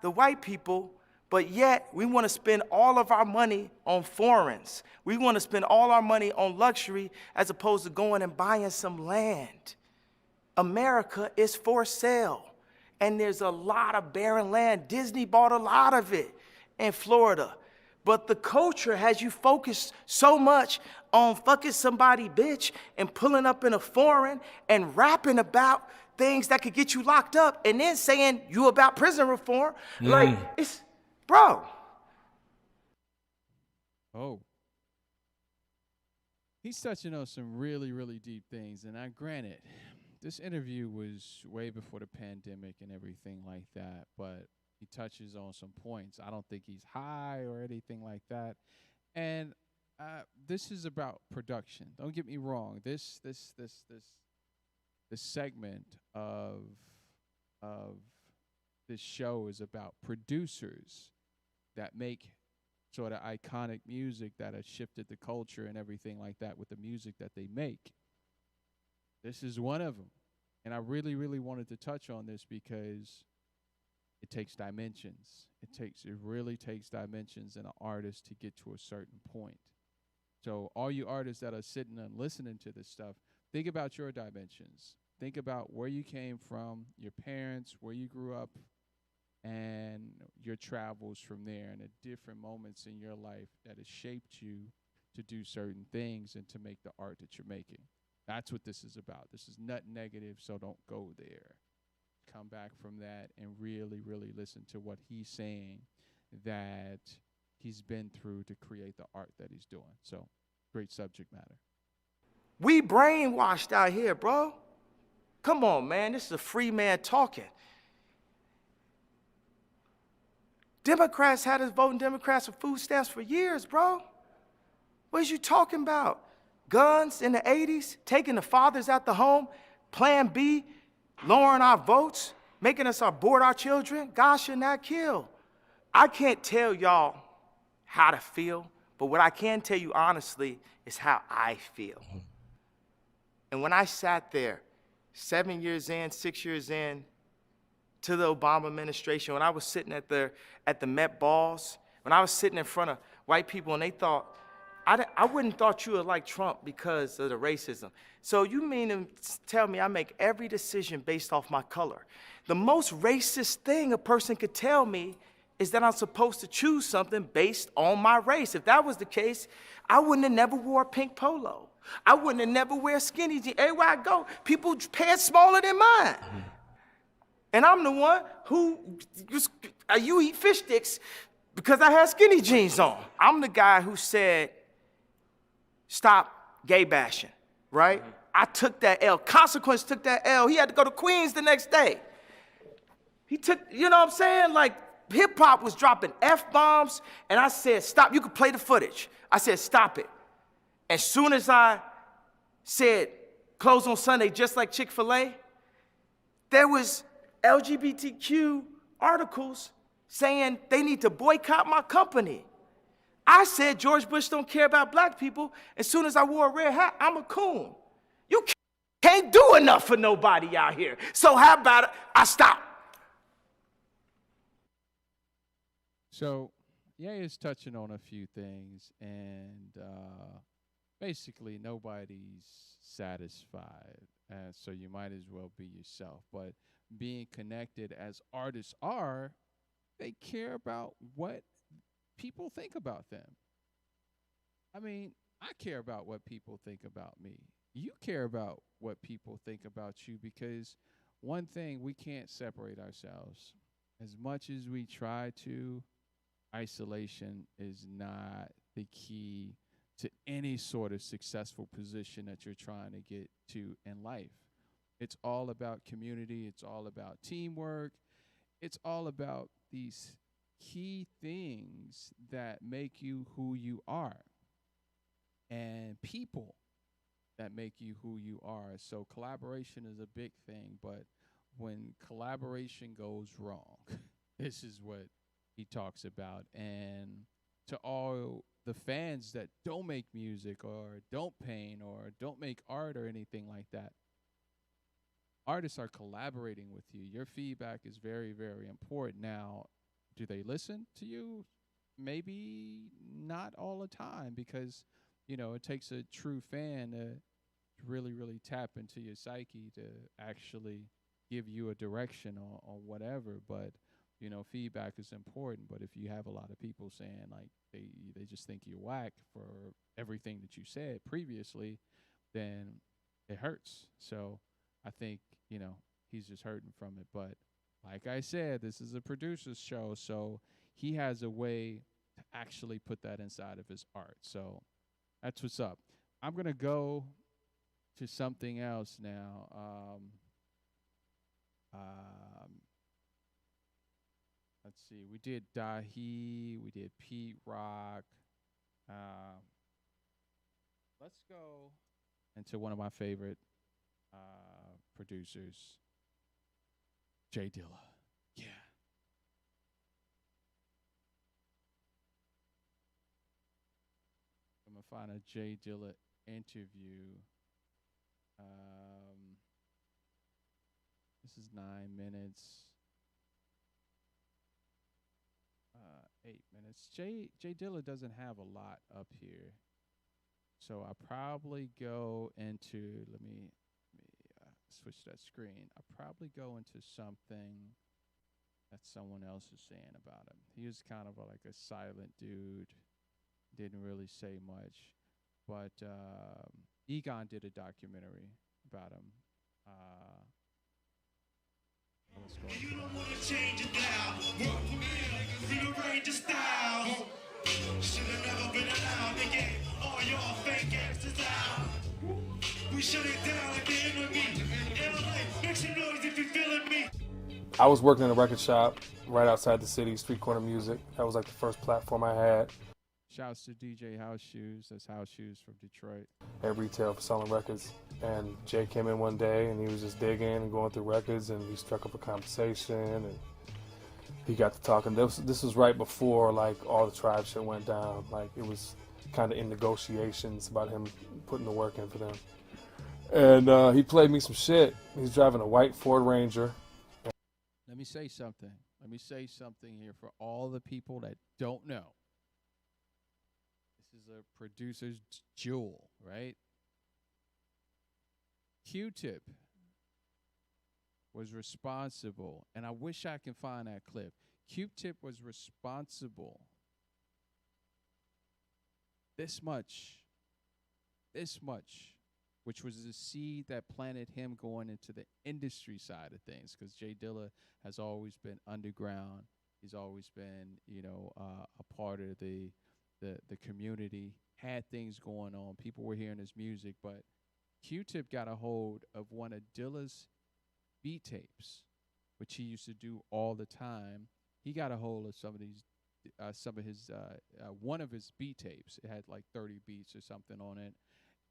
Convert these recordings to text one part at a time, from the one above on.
the white people, but yet we want to spend all of our money on foreigns. We want to spend all our money on luxury as opposed to going and buying some land. America is for sale, and there's a lot of barren land. Disney bought a lot of it in Florida. But the culture has you focused so much on fucking somebody bitch and pulling up in a foreign and rapping about things that could get you locked up and then saying you about prison reform. Like, it's, bro. Oh, he's touching on some really, really deep things. And I granted, this interview was way before the pandemic and everything like that, but he touches on some points. I don't think he's high or anything like that. And this is about production. Don't get me wrong. This segment of this show is about producers that make sort of iconic music that has shifted the culture and everything like that with the music that they make. This is one of them. And I really, really wanted to touch on this because it takes dimensions. It really takes dimensions in an artist to get to a certain point. So all you artists that are sitting and listening to this stuff, think about your dimensions. Think about where you came from, your parents, where you grew up, and your travels from there and the different moments in your life that has shaped you to do certain things and to make the art that you're making. That's what this is about. This is not negative, so don't go there. Come back from that and really, really listen to what he's saying that he's been through to create the art that he's doing. So, great subject matter. We brainwashed out here, bro. Come on, man. This is a free man talking. Democrats had us voting Democrats for food stamps for years, bro. What is you talking about? Guns in the 80s, taking the fathers out the home, Plan B, lowering our votes, making us abort our children. God should not kill. I can't tell y'all how to feel, but what I can tell you honestly is how I feel. And when I sat there, 7 years in, 6 years in, to the Obama administration, when I was sitting at the Met balls, when I was sitting in front of white people and they thought, I wouldn't thought you would like Trump because of the racism. So you mean to tell me I make every decision based off my color? The most racist thing a person could tell me is that I'm supposed to choose something based on my race. If that was the case, I wouldn't have never wore a pink polo. I wouldn't have never wear skinny jeans. Everywhere I go, people pants smaller than mine. And I'm the one who, you eat fish sticks because I had skinny jeans on. I'm the guy who said, stop gay bashing, right? I took that L. Consequence took that L. He had to go to Queens the next day. He took, you know what I'm saying? Like, hip-hop was dropping F-bombs, and I said, stop. You can play the footage. I said, stop it. As soon as I said, close on Sunday, just like Chick-fil-A, there was LGBTQ articles saying they need to boycott my company. I said George Bush don't care about black people. As soon as I wore a red hat, I'm a coon. You can't do enough for nobody out here. So how about it? I stop. So, yeah, is touching on a few things, and basically nobody's satisfied, so you might as well be yourself. But being connected as artists are, they care about what people think about them. I mean, I care about what people think about me. You care about what people think about you, because one thing, we can't separate ourselves. As much as we try to, isolation is not the key to any sort of successful position that you're trying to get to in life. It's all about community. It's all about teamwork. It's all about these key things that make you who you are, and people that make you who you are. So collaboration is a big thing, but when collaboration goes wrong, this is what he talks about. And to all the fans that don't make music or don't paint or don't make art or anything like that, artists are collaborating with you. Your feedback is very, very important. Now, Do they listen to you? Maybe not all the time, because it takes a true fan to really, really tap into your psyche to actually give you a direction on whatever. But feedback is important. But if you have a lot of people saying like they just think you're whack for everything that you said previously, then it hurts. So I think he's just hurting from it. But like I said, this is a producer's show, so he has a way to actually put that inside of his art. So that's what's up. I'm gonna go to something else now. Um, let's see. We did Dahi. We did Pete Rock. Um, let's go into one of my favorite producers, Jay Dilla. Yeah. I'm gonna find a Jay Dilla interview. Um, this is 9 minutes. 8 minutes. Jay Dilla doesn't have a lot up here, so I probably go into. Let me switch that screen. I probably go into something that someone else is saying about him. He was kind of like a silent dude. Didn't really say much, but Egon did a documentary about him. Uh, let's go. You don't want to change it now. Rearrange your style. Should have never been allowed to get all your fake asses out. We shut it down like the enemy. LA, make some noise if you're feeling me. I was working in a record shop right outside the city, Street Corner Music. That was like the first platform I had. Shouts to DJ House Shoes. That's House Shoes from Detroit. At retail for selling records. And Jay came in one day and he was just digging and going through records, and he struck up a conversation and he got to talking. This was right before like all the Tribe shit went down. Like it was kind of in negotiations about him putting the work in for them. And he played me some shit. He's driving a white Ford Ranger. Let me say something. Let me say something here for all the people that don't know. This is a producer's jewel, right? Q-Tip was responsible, and I wish I can find that clip. Q-Tip was responsible this much, which was the seed that planted him going into the industry side of things, because Jay Dilla has always been underground. He's always been, a part of the community, had things going on. People were hearing his music, but Q-Tip got a hold of one of Dilla's beat tapes, which he used to do all the time. He got a hold of one of his beat tapes. It had like 30 beats or something on it,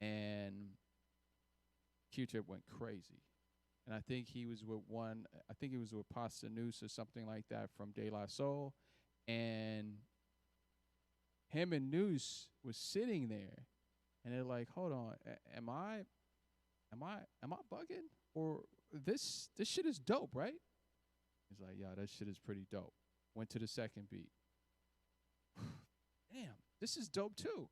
and Q-Tip went crazy. And I think he was with Pasta Noose or something like that from De La Soul, and him and Noose was sitting there, and they're like, "Hold on, am I bugging? Or this shit is dope, right?" He's like, "Yeah, that shit is pretty dope." Went to the second beat. Damn, this is dope too.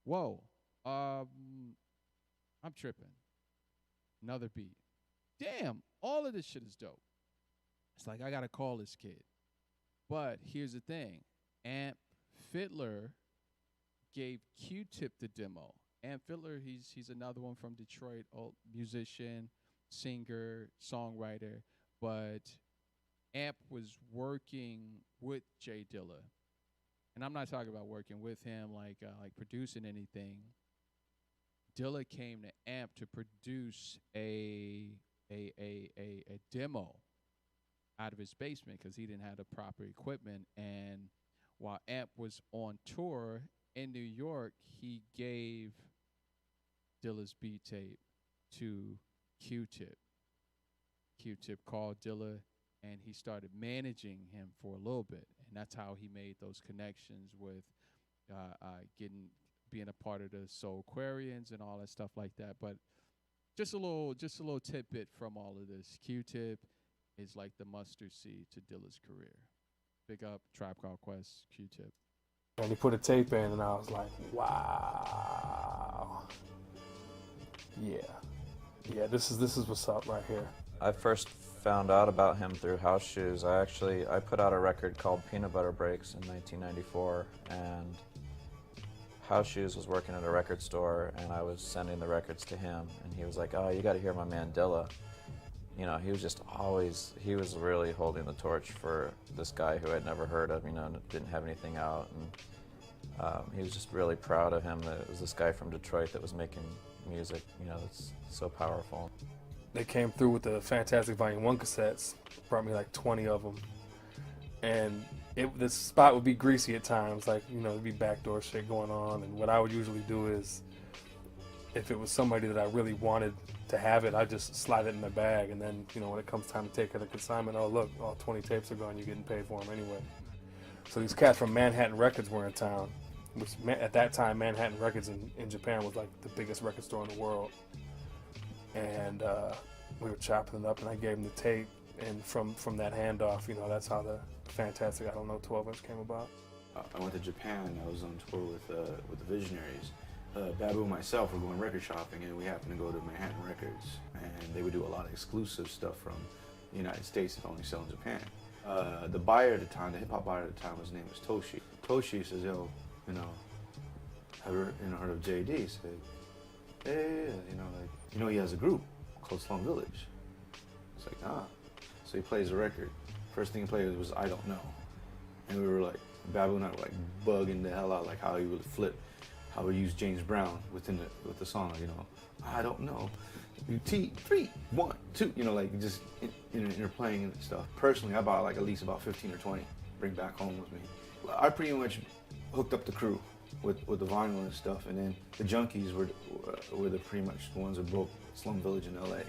Whoa, I'm tripping. Another beat. Damn, all of this shit is dope. It's like, I gotta call this kid. But here's the thing. Amp Fiddler gave Q-Tip the demo. Amp Fiddler, he's another one from Detroit, old musician, singer, songwriter. But Amp was working with Jay Dilla. And I'm not talking about working with him like producing anything. Dilla came to Amp to produce a demo out of his basement because he didn't have the proper equipment. And while Amp was on tour in New York, he gave Dilla's beat tape to Q-Tip. Q-Tip called Dilla, and he started managing him for a little bit. And that's how he made those connections with being a part of the Soul Aquarians and all that stuff like that. But just a little tidbit from all of this. Q-Tip is like the mustard seed to Dilla's career. Big up Tribe Called Quest, Q-Tip. And he put a tape in, and I was like, wow. Yeah, this is what's up right here. I first found out about him through House Shoes. I put out a record called Peanut Butter Breaks in 1994, and House Shoes was working at a record store, and I was sending the records to him, and he was like, oh, you got to hear my man Dilla. You know, he was really holding the torch for this guy who I'd never heard of, you know, didn't have anything out, and he was just really proud of him that it was this guy from Detroit that was making music, you know, that's so powerful. They came through with the Fantastic Volume 1 cassettes, brought me like 20 of them, and the spot would be greasy at times, like, you know, there'd be backdoor shit going on, and what I would usually do is, if it was somebody that I really wanted to have it, I'd just slide it in the bag, and then, you know, when it comes time to take it to consignment, oh look, all 20 tapes are gone, you're getting paid for them anyway. So these cats from Manhattan Records were in town, which at that time, Manhattan Records in Japan was like the biggest record store in the world. And we were chopping it up, and I gave him the tape, and from that handoff, you know, that's how the Fantastic, 12-inch came about. I went to Japan. I was on tour with the Visionaries. Babu and myself were going record shopping, and we happened to go to Manhattan Records, and they would do a lot of exclusive stuff from the United States that only sell in Japan. The buyer at the time, the hip-hop buyer at the time, his name was Toshi. Toshi says, yo, you know, have you heard of JD? He said, yeah, you know, like, you know, he has a group called Slum Village. It's like, ah. So he plays a record. First thing he played was I Don't Know. And we were like, Babu and I were like bugging the hell out, like how he would flip, how he used James Brown with the song, you know, I don't know. You T, 3, 1, 2, you know, like just, you're playing and stuff. Personally, I bought like at least about 15 or 20, bring back home with me. I pretty much hooked up the crew with the vinyl and stuff, and then the junkies were the pretty much the ones that broke Slum Village in LA.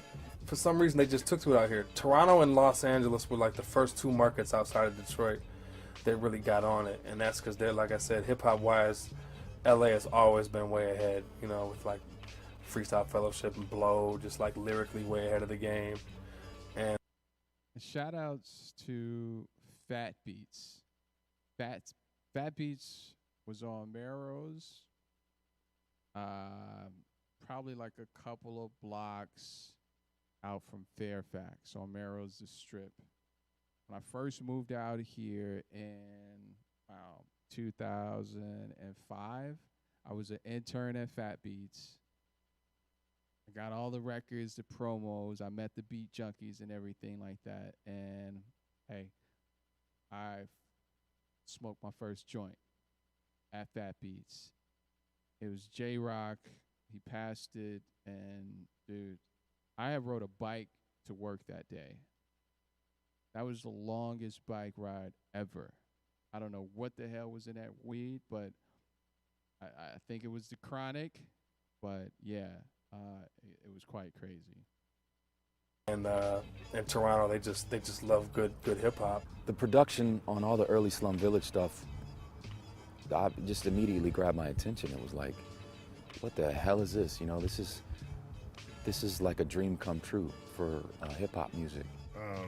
For some reason, they just took to it out here. Toronto and Los Angeles were like the first two markets outside of Detroit that really got on it, and that's because they're, like I said, hip-hop wise, LA has always been way ahead, you know, with like Freestyle Fellowship and Blow, just like lyrically way ahead of the game. And shout outs to Fat Beats. Fat Beats was on Melrose, probably like a couple of blocks out from Fairfax on Melrose the Strip. When I first moved out here in 2005, I was an intern at Fat Beats. I got all the records, the promos. I met the beat junkies and everything like that. And hey, I smoked my first joint at Fat Beats. It was J-Rock. He passed it, and dude, I had rode a bike to work that day. That was the longest bike ride ever. I don't know what the hell was in that weed, but I think it was the chronic. But yeah, it was quite crazy. And in Toronto, they just love good hip hop. The production on all the early Slum Village stuff just immediately grabbed my attention. It was like, what the hell is this? You know, this is like a dream come true for hip hop music.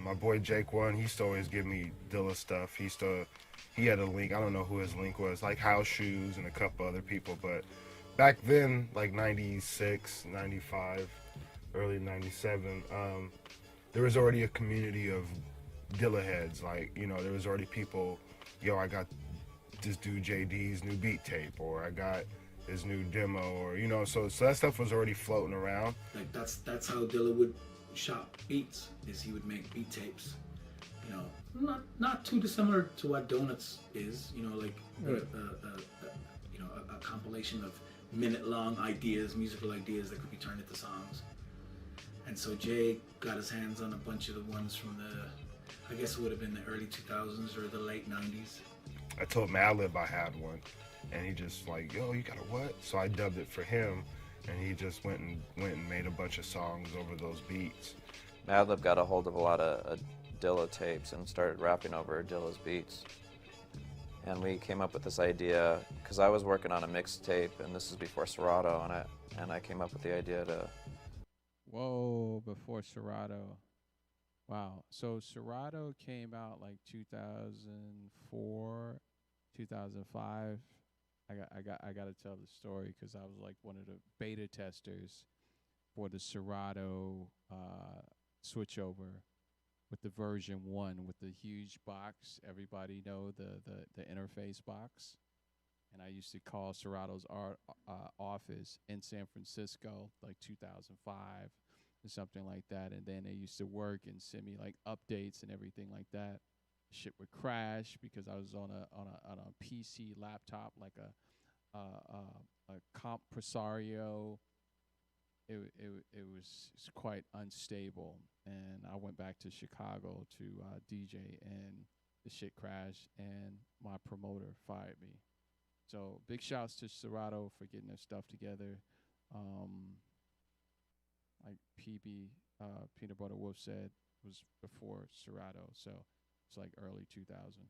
My boy Jake One, he used to always give me Dilla stuff. He had a link, I don't know who his link was, like House Shoes and a couple other people, but back then, like 96, 95, early 97, there was already a community of Dilla heads. Like, you know, there was already people, yo, I got this dude JD's new beat tape, or I got his new demo, or, you know, so that stuff was already floating around. Like that's how Dilla would shop beats, is he would make beat tapes, you know, not too dissimilar to what Donuts is, you know, like a compilation of minute-long ideas, musical ideas that could be turned into songs. And so Jay got his hands on a bunch of the ones from I guess it would have been the early 2000s or the late 90s. I told Madlib I had one, and he just like, yo, you got a what? So I dubbed it for him, and he just went and made a bunch of songs over those beats. Madlib got a hold of a lot of Dilla tapes and started rapping over Dilla's beats. And we came up with this idea, because I was working on a mixtape, and this is before Serato, and I came up with the idea to... Whoa, before Serato. Wow. So Serato came out like 2004, 2005. I got to tell the story because I was like one of the beta testers for the Serato switchover with the version 1 with the huge box. Everybody know the interface box. And I used to call Serato's office in San Francisco, like 2005 or something like that. And then they used to work and send me like updates and everything like that. Shit would crash because I was on a PC laptop, like a Comp Presario. It was quite unstable, and I went back to Chicago to DJ, and the shit crashed, and my promoter fired me. So big shouts to Serato for getting their stuff together. Like PB Peanut Butter Wolf said, was before Serato, so it's like early 2000.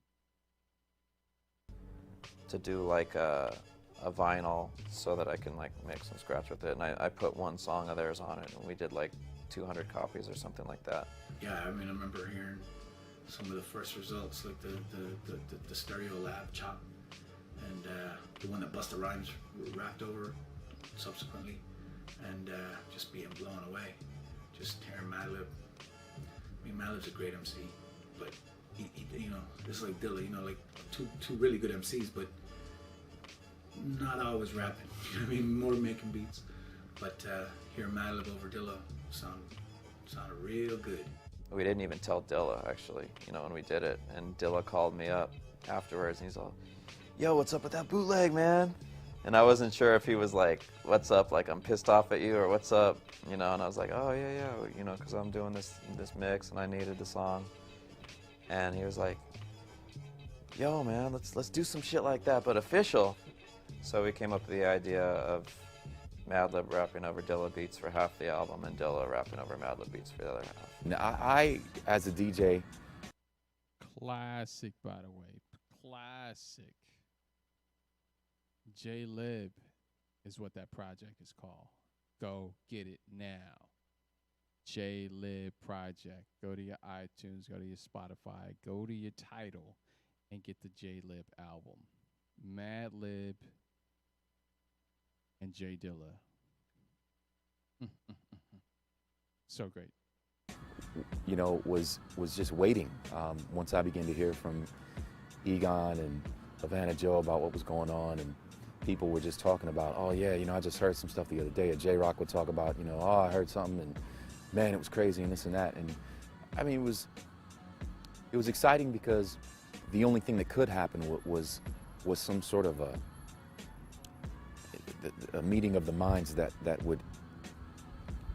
To do like a vinyl so that I can like mix and scratch with it, and I put one song of theirs on it, and we did like 200 copies or something like that. Yeah, I mean, I remember hearing some of the first results, like the Stereo Lab chop, and the one that Busta Rhymes rapped over subsequently, and just being blown away, just hearing Madlib. I mean, Madlib's a great MC, but he you know, it's like Dilla, you know, like two really good MCs, but not always rapping. You know what I mean? More making beats. But hearing Madlib over Dilla sounded real good. We didn't even tell Dilla, actually, you know, when we did it. And Dilla called me up afterwards, and he's all, yo, what's up with that bootleg, man? And I wasn't sure if he was like, what's up, like I'm pissed off at you, or what's up, you know? And I was like, oh, yeah, you know, because I'm doing this mix, and I needed the song. And he was like, yo, man, let's do some shit like that, but official. So we came up with the idea of Madlib rapping over Dilla beats for half the album, and Dilla rapping over Madlib beats for the other half. Now, I as a DJ, Classic, by the way, classic. J-Lib is what that project is called. Go get it now. J-Lib Project. Go to your iTunes, go to your Spotify, go to your Tidal, and get the J-Lib album. Madlib and J Dilla. So great. you know, was just waiting. Once I began to hear from Egon and Havana Joe about what was going on, and people were just talking about, oh yeah, you know, I just heard some stuff the other day. J-Rock would talk about, you know, oh, I heard something, and man, it was crazy, and this and that. And I mean, it was exciting because the only thing that could happen was some sort of a meeting of the minds that would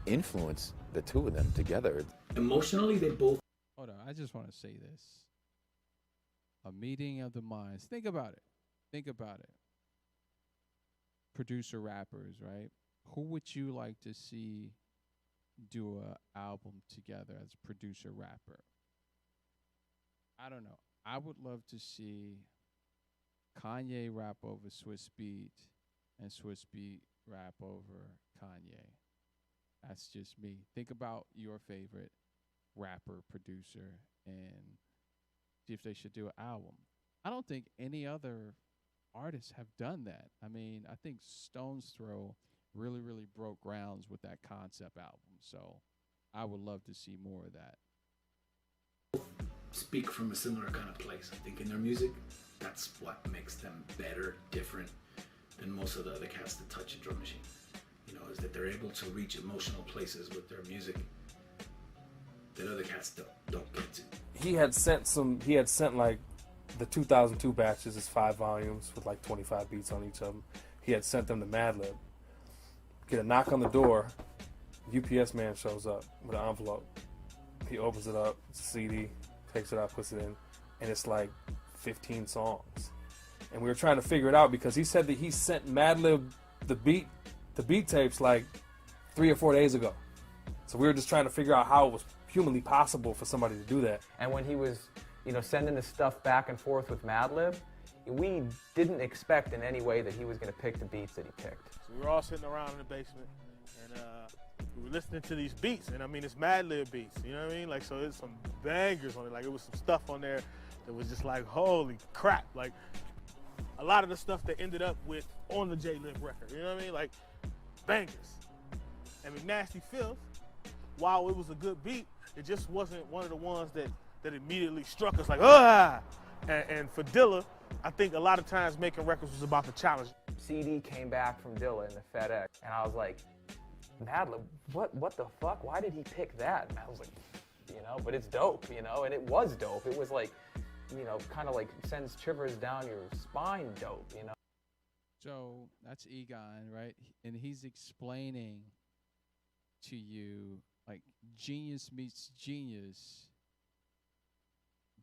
influence the two of them together. Emotionally, they both. Hold on, I just want to say this. A meeting of the minds. Think about it. Think about it. Producer rappers, right? Who would you like to see do an album together as a producer rapper? I don't know. I would love to see Kanye rap over Swiss Beat and Swiss Beat rap over Kanye. That's just me. Think about your favorite rapper, producer, and see if they should do an album. I don't think any other artists have done that. I mean, I think Stone's Throw really, really broke grounds with that concept album. So I would love to see more of that. Speak from a similar kind of place. I think in their music, that's what makes them better, different than most of the other cats that touch a drum machine. You know, is that they're able to reach emotional places with their music that other cats don't get to. He had sent like the 2002 batches, is 5 volumes with like 25 beats on each of them. He had sent them to Madlib. Get a knock on the door. UPS man shows up with an envelope. He opens it up. It's a CD. Takes it out, puts it in, and it's like 15 songs. And we were trying to figure it out because he said that he sent Madlib the beat tapes like 3 or 4 days ago. So we were just trying to figure out how it was humanly possible for somebody to do that. And when he was, you know, sending the stuff back and forth with Madlib, we didn't expect in any way that he was going to pick the beats that he picked. So we were all sitting around in the basement, and we we were listening to these beats, and I mean, it's Mad Lib beats, you know what I mean? Like, so there's some bangers on it. Like, it was some stuff on there that was just like, holy crap. Like, a lot of the stuff that ended up with on the J-Lib record, you know what I mean? Like, bangers. And McNasty Filth, while it was a good beat, it just wasn't one of the ones that immediately struck us like, ah! And for Dilla, I think a lot of times making records was about the challenge. CD came back from Dilla in the FedEx, and I was like, Madlib, what the fuck? Why did he pick that? And I was like, you know, but it's dope, you know, and it was dope. It was like, you know, kind of like sends shivers down your spine dope, you know. So that's Egon, right? And he's explaining to you, like, genius meets genius.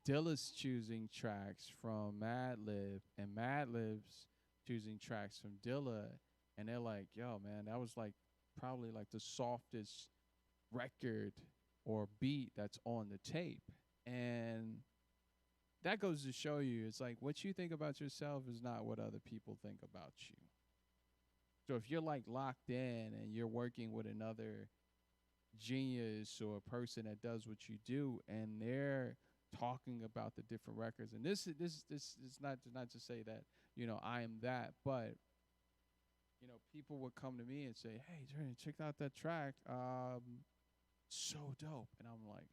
Dilla's choosing tracks from Madlib, and Madlib's choosing tracks from Dilla, and they're like, yo, man, that was like probably like the softest record or beat that's on the tape. And that goes to show you, it's like what you think about yourself is not what other people think about you. So if you're like locked in and you're working with another genius or a person that does what you do, and they're talking about the different records, and this is not to say that, you know, I am that, but you know, people would come to me and say, hey, joUrNeY, check out that track, so dope. And I'm like,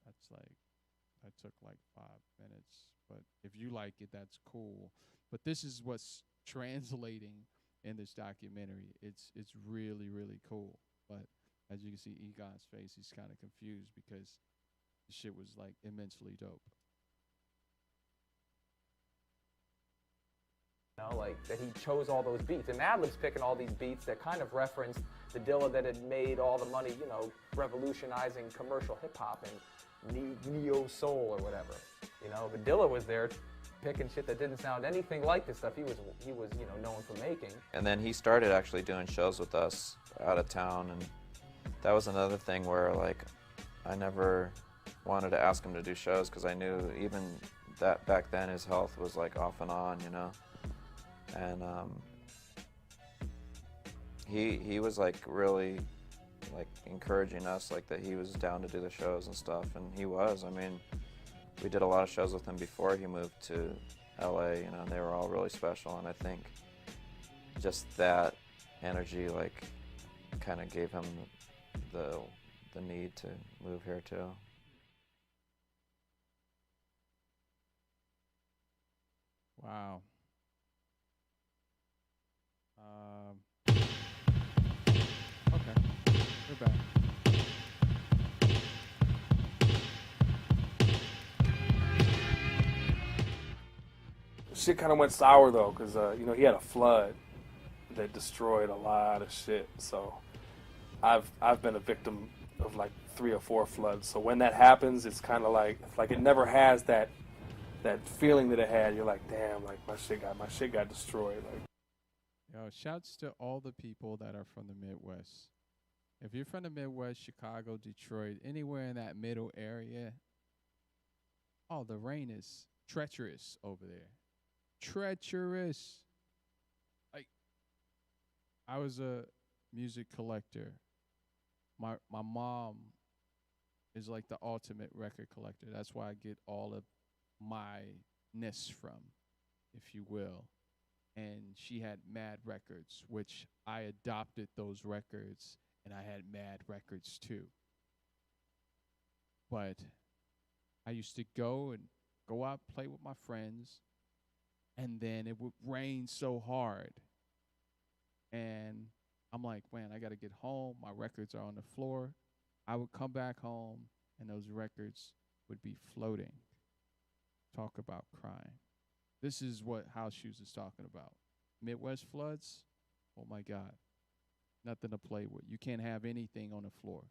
that's like, that took like 5 minutes, but if you like it, that's cool. But this is what's translating in this documentary. It's really, really cool. But as you can see Egon's face, he's kind of confused because the shit was like immensely dope. You know, like that he chose all those beats. And Madlib's picking all these beats that kind of referenced the Dilla that had made all the money, you know, revolutionizing commercial hip hop and neo soul or whatever. You know, but Dilla was there picking shit that didn't sound anything like the stuff he was, you know, known for making. And then he started actually doing shows with us out of town, and that was another thing where, like, I never wanted to ask him to do shows because I knew even that back then his health was like off and on, you know. And he was like really like encouraging us, like that he was down to do the shows and stuff, and he was. I mean, we did a lot of shows with him before he moved to LA, you know, and they were all really special, and I think just that energy like kind of gave him the need to move here too. Wow. Okay, we're back. Shit kind of went sour though, because you know, he had a flood that destroyed a lot of shit. So I've been a victim of like 3 or 4 floods. So when that happens, it's kind of like it never has that feeling that it had. You're like, damn, like my shit got destroyed. Like, Yo, shouts to all the people that are from the Midwest. If you're from the Midwest, Chicago, Detroit, anywhere in that middle area, oh, the rain is treacherous over there. Treacherous. Like, I was a music collector. My mom is like the ultimate record collector. That's where I get all of my ness from, if you will. And she had Mad Records, which I adopted those records, and I had Mad Records too. But I used to go out, play with my friends, and then it would rain so hard. And I'm like, man, I got to get home. My records are on the floor. I would come back home, and those records would be floating. Talk about crying. This is what House Shoes is talking about. Midwest floods, oh my God. Nothing to play with. You can't have anything on the floor.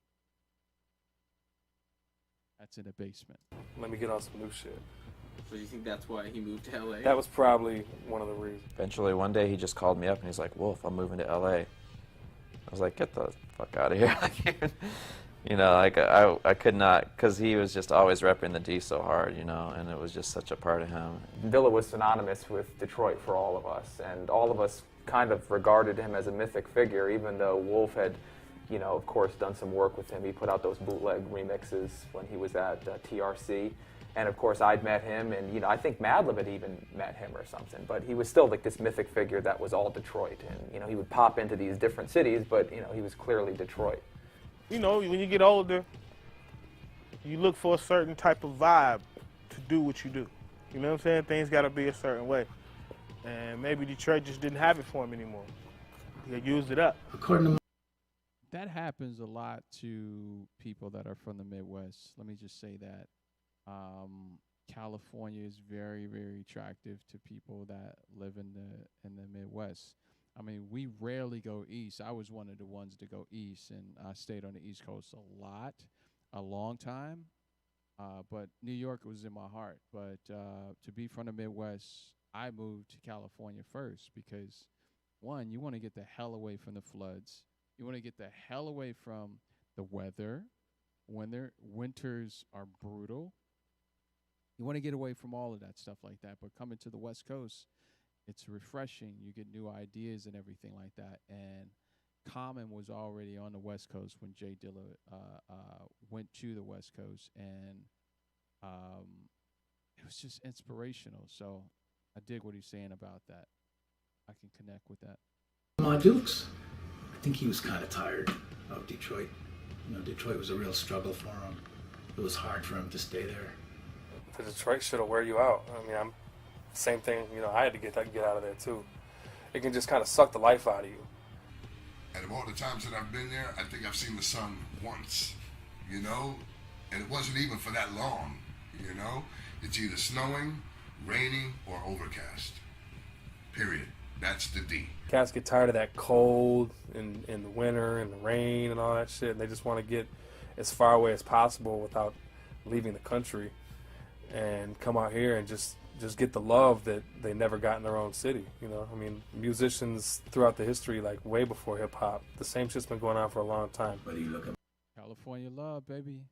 That's in the basement. let me get on some new shit. So you think that's why he moved to LA? That was probably one of the reasons. Eventually, one day he just called me up and he's like, Wolf, I'm moving to LA. I was like, get the fuck out of here. You know, like I could not, because he was just always repping the D so hard, you know, and it was just such a part of him. Dilla was synonymous with Detroit for all of us, and all of us kind of regarded him as a mythic figure, even though Wolf had you know, of course, done some work with him. He put out those bootleg remixes when he was at TRC. And of course, I'd met him, and you know, I think Madlib had even met him or something. But he was still like this mythic figure that was all Detroit, and you know, he would pop into these different cities, but you know, he was clearly Detroit. You know, when you get older, you look for a certain type of vibe to do what you do. You know what I'm saying? Things got to be a certain way, and maybe Detroit just didn't have it for him anymore. They used it up. According to That happens a lot to people that are from the Midwest. Let me just say that. California is very, very attractive to people that live in the Midwest. I mean, we rarely go east. I was one of the ones to go east, and I stayed on the East Coast a long time. But New York was in my heart. But to be from the Midwest, I moved to California first because, one, you want to get the hell away from the floods. You want to get the hell away from the weather. Winters are brutal. You want to get away from all of that stuff like that. But coming to the West Coast, it's refreshing. You get new ideas and everything like that. And Common was already on the West Coast when Jay Dilla went to the West Coast. And it was just inspirational. So I dig what he's saying about that. I can connect with that. Dukes, I think he was kind of tired of Detroit. You know, Detroit was a real struggle for him. It was hard for him to stay there. The Detroit shit'll wear you out. I mean, same thing. You know, I had to get out of there too. It can just kind of suck the life out of you. And of all the times that I've been there, I think I've seen the sun once. You know, and it wasn't even for that long. You know, it's either snowing, raining, or overcast. Period. That's the D. Cats get tired of that cold in the winter and the rain and all that shit, and they just want to get as far away as possible without leaving the country and come out here and just get the love that they never got in their own city. You know, I mean, musicians throughout the history, like way before hip hop, the same shit's been going on for a long time. But you look at California love, baby.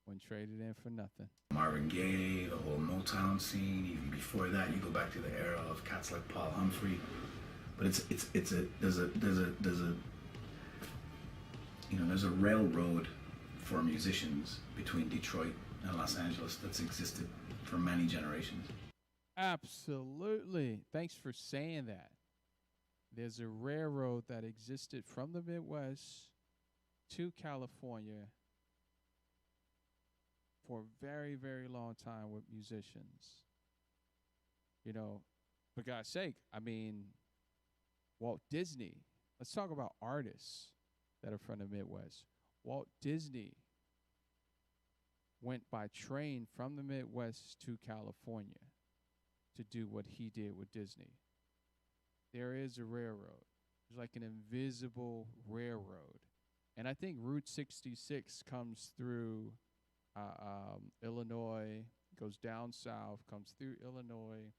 When traded in for nothing. Marvin Gaye, the whole Motown scene. Even before that, you go back to the era of cats like Paul Humphrey. But there's a railroad for musicians between Detroit and Los Angeles that's existed for many generations. Absolutely. Thanks for saying that. There's a railroad that existed from the Midwest to California for a very, very long time with musicians. You know, for God's sake, I mean, Walt Disney. Let's talk about artists that are from the Midwest. Walt Disney went by train from the Midwest to California to do what he did with Disney. There is a railroad. There's like an invisible railroad. And I think Route 66 comes through Illinois, goes down south, comes through Illinois,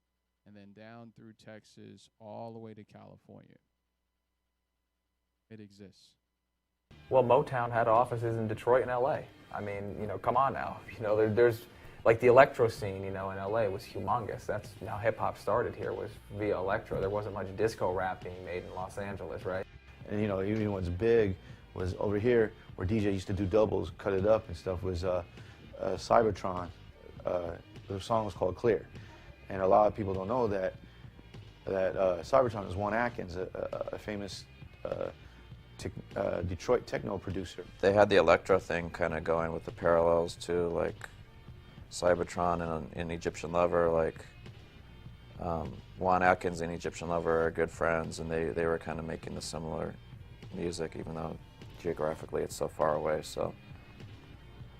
and then down through Texas, all the way to California. It exists. Well, Motown had offices in Detroit and LA. I mean, you know, come on now. You know, there's like the electro scene, you know, in LA was humongous. That's how hip hop started here, was via electro. There wasn't much disco rap being made in Los Angeles, right? And you know, even what's big was over here where DJ used to do doubles, cut it up and stuff, was Cybertron. The song was called Clear. And a lot of people don't know that Cybertron is Juan Atkins, a famous Detroit techno producer. They had the electro thing kind of going with the parallels to like Cybertron and Egyptian Lover. Like Juan Atkins and Egyptian Lover are good friends, and they were kind of making the similar music, even though geographically it's so far away. So,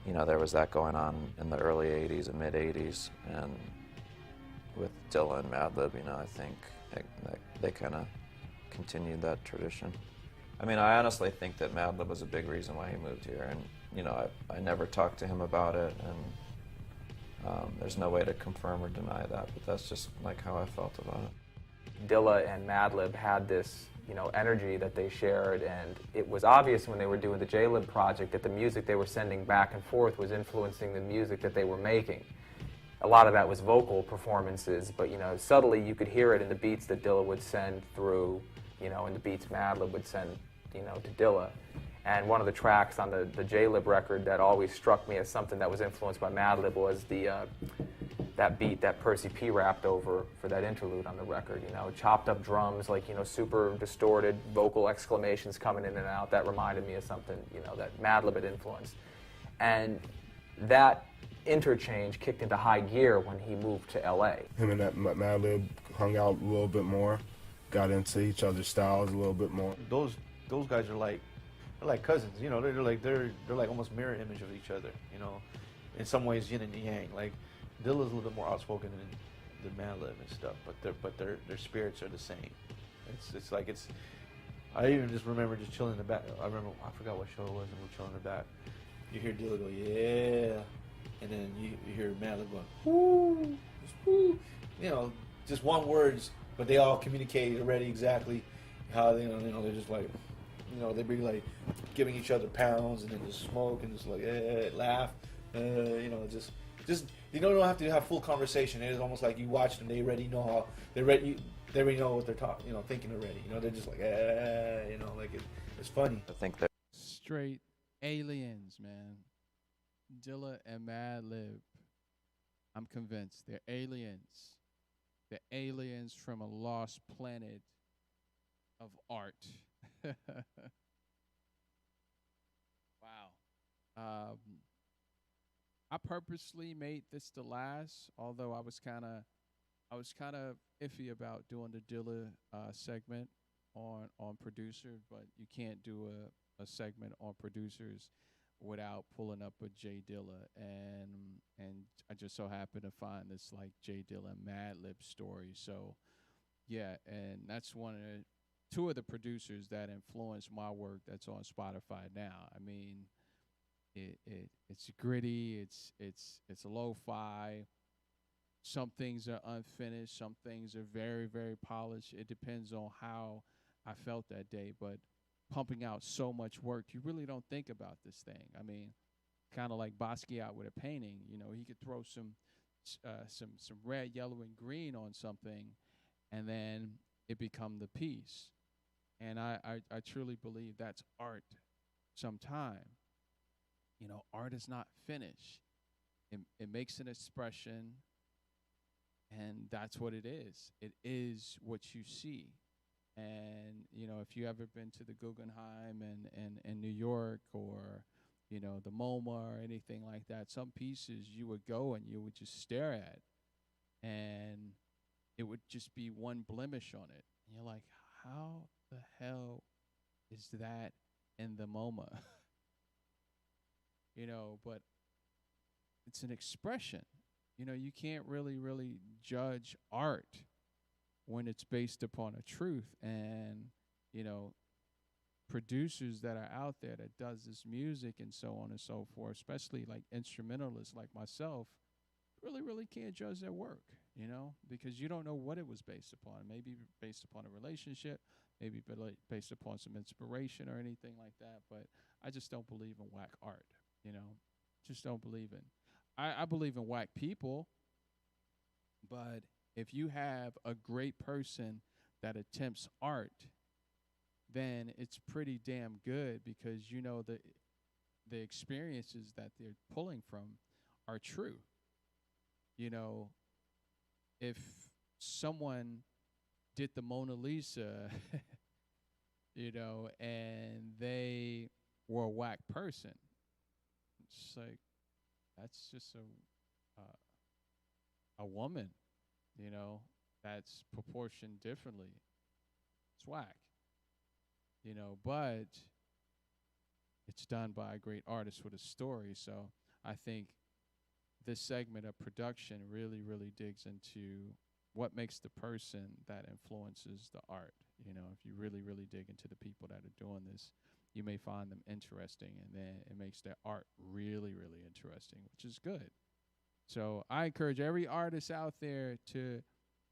you know, there was that going on in the early 80s and mid 80s, and with Dilla and Madlib, you know, I think they kind of continued that tradition. I mean, I honestly think that Madlib was a big reason why he moved here, and you know, I never talked to him about it, and there's no way to confirm or deny that, but that's just like how I felt about it. Dilla and Madlib had this, you know, energy that they shared, and it was obvious when they were doing the J-Lib project that the music they were sending back and forth was influencing the music that they were making. A lot of that was vocal performances, but you know, subtly you could hear it in the beats that Dilla would send through, you know, and the beats Madlib would send, you know, to Dilla. And one of the tracks on the J-Lib record that always struck me as something that was influenced by Madlib was that beat that Percy P rapped over for that interlude on the record. You know, chopped up drums, like, you know, super distorted vocal exclamations coming in and out. That reminded me of something, you know, that Madlib had influenced. And that interchange kicked into high gear when he moved to LA. Him and that Madlib hung out a little bit more, got into each other's styles a little bit more. Those guys are like, they're like cousins, you know. They're like almost mirror image of each other, you know. In some ways, yin and yang. Like Dilla's a little bit more outspoken than Madlib and stuff, but their spirits are the same. It's like it's. I even just remember just chilling in the back. I forgot what show it was, and we're chilling in the back. You hear Dilla go, yeah, and then you hear Madlib going, whoo, whoo. You know, just one words, but they all communicated already exactly how they, you know, they're just like, you know, they'd be like giving each other pounds and then just smoke and just like laugh, you know, just you don't have to have full conversation. It's almost like you watch them; they already know how they already know what they're talking, you know, thinking already. You know, they're just like you know, like it's funny. I think that Straight aliens, man. Dilla and Madlib. I'm convinced they're aliens. They're aliens from a lost planet of art. Wow. I purposely made this the last, although I was kind of iffy about doing the Dilla segment on producer, but you can't do a segment on producers without pulling up a J Dilla, and I just so happened to find this like J Dilla Madlib story. So yeah, and that's two of the producers that influenced my work that's on Spotify now. I mean, it's gritty, it's lo-fi. Some things are unfinished, some things are very, very polished. It depends on how I felt that day, but pumping out so much work, you really don't think about this thing. I mean, kind of like Basquiat with a painting, you know, he could throw some red, yellow, and green on something, and then it become the piece. And I truly believe that's art sometime. You know, art is not finished. It makes an expression, and that's what it is. It is what you see. And, you know, if you ever been to the Guggenheim in New York, or, you know, the MoMA or anything like that, some pieces you would go and you would just stare at, and it would just be one blemish on it. And you're like, how the hell is that in the MoMA? You know, but it's an expression. You know, you can't really judge art when it's based upon a truth. And, you know, producers that are out there that does this music and so on and so forth, especially like instrumentalists like myself, really can't judge their work, you know, because you don't know what it was based upon. Maybe based upon a relationship, maybe based upon some inspiration or anything like that. But I just don't believe in whack art, you know, just don't believe in. I believe in whack people, but if you have a great person that attempts art, then it's pretty damn good, because you know the experiences that they're pulling from are true. You know, if someone did the Mona Lisa, you know, and they were a whack person, it's like, that's just a woman, you know, that's proportioned differently. It's whack, you know, but it's done by a great artist with a story. So I think this segment of production really digs into what makes the person that influences the art. You know, if you really dig into the people that are doing this, you may find them interesting, and then it makes their art really interesting, which is good. So I encourage every artist out there to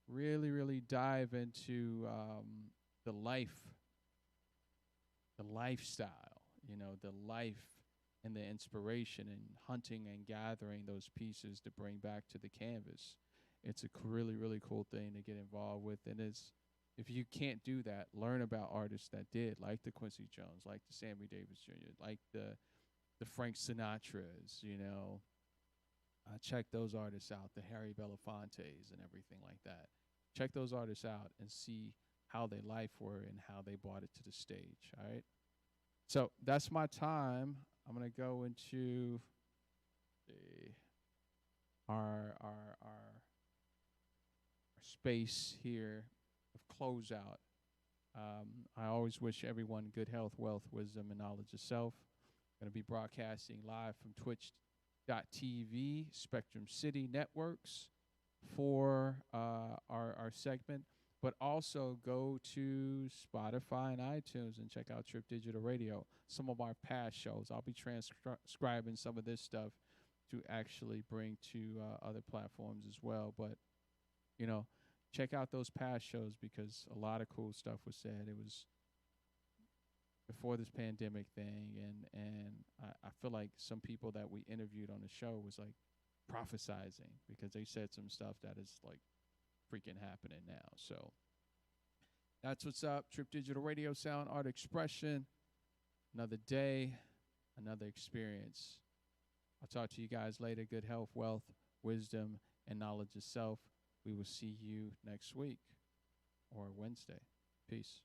really dive into the lifestyle, you know, the life and the inspiration, and hunting and gathering those pieces to bring back to the canvas. It's a really cool thing to get involved with, and if you can't do that, learn about artists that did, like the Quincy Jones, like the Sammy Davis Jr., like the Frank Sinatras, you know. Check those artists out, the Harry Belafontes and everything like that. Check those artists out and see how their life were and how they brought it to the stage. All right. So that's my time. I'm gonna go into our space here of closeout. I always wish everyone good health, wealth, wisdom, and knowledge of self. Going to be broadcasting live from Twitch.tv, Spectrum City Networks, for our segment. But also go to Spotify and iTunes and check out Trip Digital Radio, some of our past shows. I'll be transcribing some of this stuff to actually bring to other platforms as well. But, you know, check out those past shows because a lot of cool stuff was said. It was before this pandemic thing, and I feel like some people that we interviewed on the show was like prophesizing because they said some stuff that is like freaking happening now. So that's what's up. Trip Digital Radio, Sound, Art, Expression. Another day, another experience. I'll talk to you guys later. Good health, wealth, wisdom, and knowledge of self. We will see you next week or Wednesday. Peace.